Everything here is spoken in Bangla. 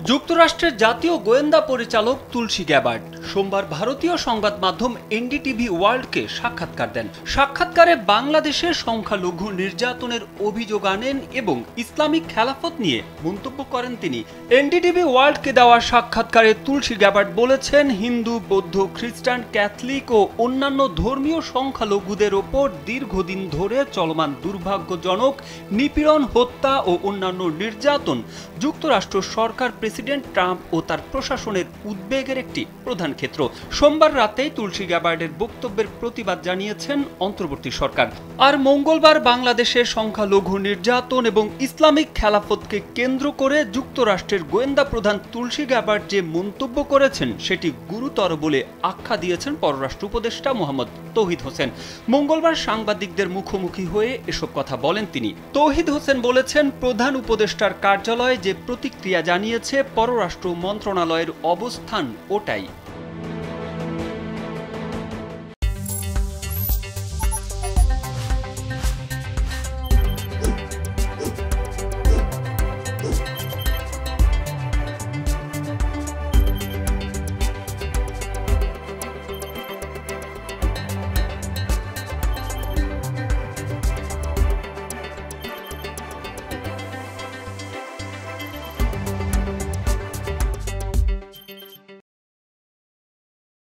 যুক্তরাষ্ট্রের জাতীয় গোয়েন্দা পরিচালক তুলসী গ্যাবার্ড সোমবার ভারতীয় সংবাদ মাধ্যম এনডিটিভি ওয়ার্ল্ডকে সাক্ষাৎকার দেন। সাক্ষাৎকারে বাংলাদেশের সংখ্যালঘু নির্যাতনের অভিযোগ আনেন এবং ইসলামিক খেলাফত নিয়ে মন্তব্য করেন তিনি। এনডিটিভি ওয়ার্ল্ডকে দেওয়া সাক্ষাৎকারে তুলসী গ্যাবার্ড বলেছেন, হিন্দু, বৌদ্ধ, খ্রিস্টান, ক্যাথলিক ও অন্যান্য ধর্মীয় সংখ্যালঘুদের ওপর দীর্ঘদিন ধরে চলমান দুর্ভাগ্যজনক নিপীড়ন, হত্যা ও অন্যান্য নির্যাতন যুক্তরাষ্ট্র সরকার, প্রেসিডেন্ট ট্রাম্প ও তার প্রশাসনের উদ্বেগের একটি প্রধান ক্ষেত্র। সোমবার রাতেই তুলসী গ্যাবার্ডের বক্তব্যের প্রতিবাদ জানিয়েছেন অন্তর্বর্তী সরকার। আর মঙ্গলবার বাংলাদেশের সংখ্যালঘু নির্যাতন এবং ইসলামিক খেলাফতকে কেন্দ্র করে যুক্তরাষ্ট্রের গোয়েন্দা প্রধান তুলসী গ্যাবার্ড যে মন্তব্য করেছেন সেটি গুরুতর বলে আখ্যা দিয়েছেন পররাষ্ট্র উপদেষ্টা মোহাম্মদ তৌহিদ হোসেন। মঙ্গলবার সাংবাদিকদের মুখোমুখি হয়ে এসব কথা বলেন তিনি। তৌহিদ হোসেন বলেছেন, প্রধান উপদেষ্টার কার্যালয় যে প্রতিক্রিয়া জানিয়েছে, পররাষ্ট্র মন্ত্রণালয়ের অবস্থান ওটাই।